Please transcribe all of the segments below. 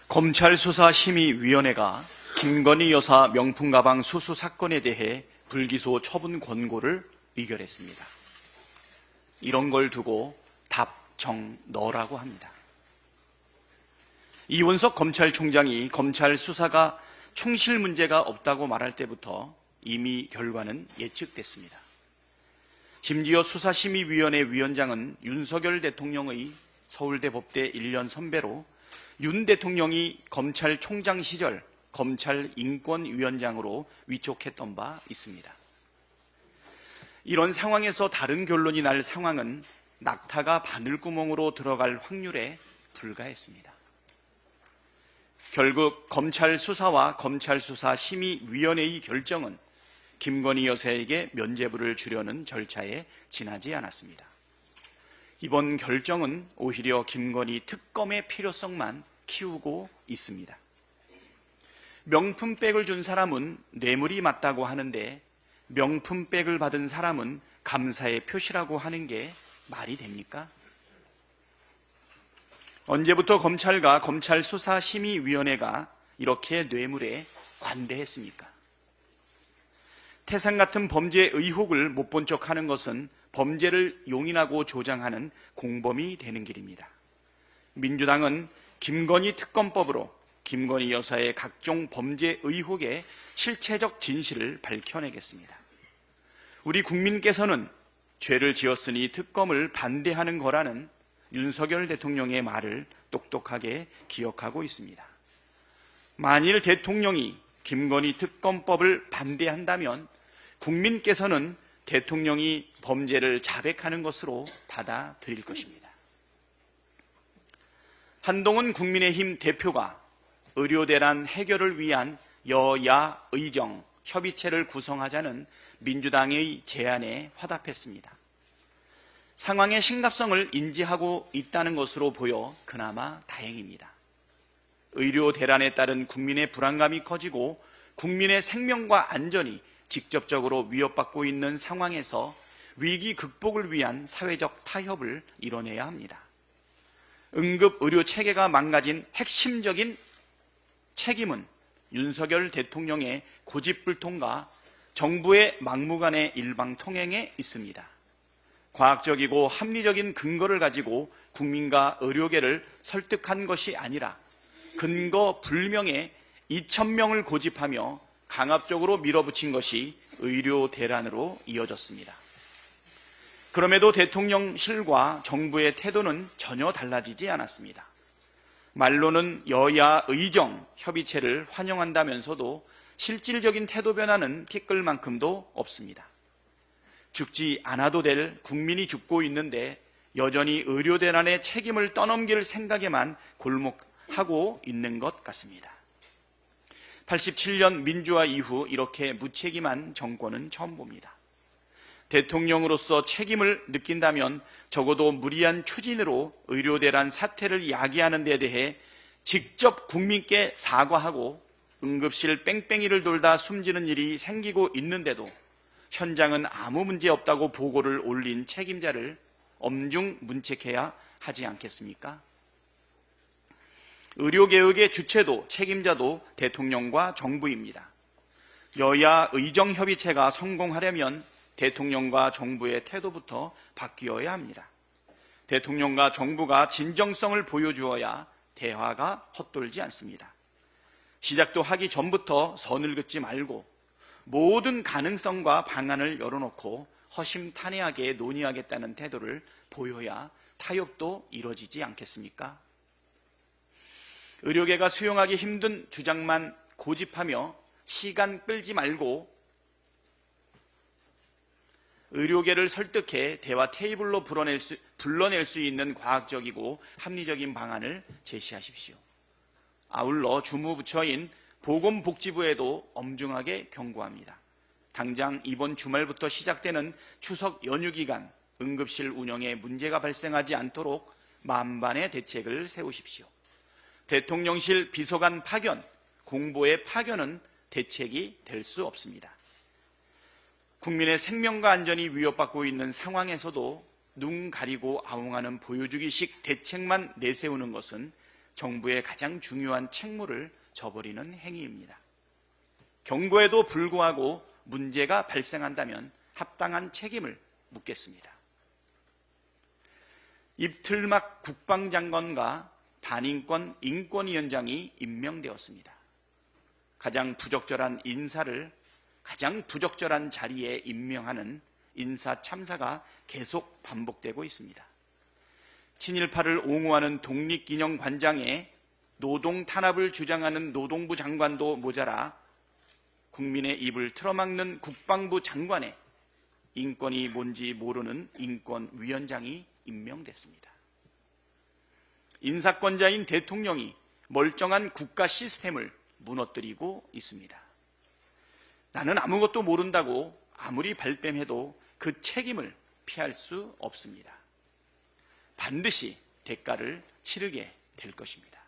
검찰수사심의위원회가 김건희 여사 명품 가방 수수 사건에 대해 불기소 처분 권고를 의결했습니다. 이런 걸 두고 답정너라고 합니다. 이원석 검찰총장이 검찰 수사가 충실 문제가 없다고 말할 때부터 이미 결과는 예측됐습니다. 심지어 수사심의위원회 위원장은 윤석열 대통령의 서울대 법대 1년 선배로 윤 대통령이 검찰총장 시절 검찰인권위원장으로 위촉했던 바 있습니다. 이런 상황에서 다른 결론이 날 상황은 낙타가 바늘구멍으로 들어갈 확률에 불과했습니다. 결국 검찰 수사와 검찰수사심의위원회의 결정은 김건희 여사에게 면죄부를 주려는 절차에 지나지 않았습니다. 이번 결정은 오히려 김건희 특검의 필요성만 키우고 있습니다. 명품백을 준 사람은 뇌물이 맞다고 하는데 명품백을 받은 사람은 감사의 표시라고 하는 게 말이 됩니까? 언제부터 검찰과 검찰수사심의위원회가 이렇게 뇌물에 관대했습니까? 태산 같은 범죄 의혹을 못 본 척하는 것은 범죄를 용인하고 조장하는 공범이 되는 길입니다. 민주당은 김건희 특검법으로 김건희 여사의 각종 범죄 의혹의 실체적 진실을 밝혀내겠습니다. 우리 국민께서는 죄를 지었으니 특검을 반대하는 거라는 윤석열 대통령의 말을 똑똑하게 기억하고 있습니다. 만일 대통령이 김건희 특검법을 반대한다면 국민께서는 대통령이 범죄를 자백하는 것으로 받아들일 것입니다. 한동훈 국민의힘 대표가 의료대란 해결을 위한 여야 의정 협의체를 구성하자는 민주당의 제안에 화답했습니다. 상황의 심각성을 인지하고 있다는 것으로 보여 그나마 다행입니다. 의료대란에 따른 국민의 불안감이 커지고 국민의 생명과 안전이 직접적으로 위협받고 있는 상황에서 위기 극복을 위한 사회적 타협을 이뤄내야 합니다. 응급의료체계가 망가진 핵심적인 책임은 윤석열 대통령의 고집불통과 정부의 막무가내 일방통행에 있습니다. 과학적이고 합리적인 근거를 가지고 국민과 의료계를 설득한 것이 아니라 근거 불명의 2,000명을 고집하며 강압적으로 밀어붙인 것이 의료 대란으로 이어졌습니다. 그럼에도 대통령실과 정부의 태도는 전혀 달라지지 않았습니다. 말로는 여야 의정 협의체를 환영한다면서도 실질적인 태도 변화는 티끌 만큼도 없습니다. 죽지 않아도 될 국민이 죽고 있는데 여전히 의료 대란의 책임을 떠넘길 생각에만 골목하고 있는 것 같습니다. 87년 민주화 이후 이렇게 무책임한 정권은 처음 봅니다. 대통령으로서 책임을 느낀다면 적어도 무리한 추진으로 의료대란 사태를 야기하는 데 대해 직접 국민께 사과하고 응급실 뺑뺑이를 돌다 숨지는 일이 생기고 있는데도 현장은 아무 문제 없다고 보고를 올린 책임자를 엄중 문책해야 하지 않겠습니까? 의료개혁의 주체도 책임자도 대통령과 정부입니다. 여야 의정협의체가 성공하려면 대통령과 정부의 태도부터 바뀌어야 합니다. 대통령과 정부가 진정성을 보여주어야 대화가 헛돌지 않습니다. 시작도 하기 전부터 선을 긋지 말고 모든 가능성과 방안을 열어놓고 허심탄회하게 논의하겠다는 태도를 보여야 타협도 이뤄지지 않겠습니까? 의료계가 수용하기 힘든 주장만 고집하며 시간 끌지 말고 의료계를 설득해 대화 테이블로 불러낼 수 있는 과학적이고 합리적인 방안을 제시하십시오. 아울러 주무부처인 보건복지부에도 엄중하게 경고합니다. 당장 이번 주말부터 시작되는 추석 연휴 기간 응급실 운영에 문제가 발생하지 않도록 만반의 대책을 세우십시오. 대통령실 비서관 파견, 공보의 파견은 대책이 될 수 없습니다. 국민의 생명과 안전이 위협받고 있는 상황에서도 눈 가리고 아웅하는 보여주기식 대책만 내세우는 것은 정부의 가장 중요한 책무를 저버리는 행위입니다. 경고에도 불구하고 문제가 발생한다면 합당한 책임을 묻겠습니다. 입틀막 국방장관과 반인권 인권위원장이 임명되었습니다. 가장 부적절한 인사를 가장 부적절한 자리에 임명하는 인사 참사가 계속 반복되고 있습니다. 친일파를 옹호하는 독립기념관장에 노동 탄압을 주장하는 노동부 장관도 모자라 국민의 입을 틀어막는 국방부 장관에 인권이 뭔지 모르는 인권위원장이 임명됐습니다. 인사권자인 대통령이 멀쩡한 국가 시스템을 무너뜨리고 있습니다. 나는 아무것도 모른다고 아무리 발뺌해도 그 책임을 피할 수 없습니다. 반드시 대가를 치르게 될 것입니다.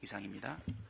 이상입니다.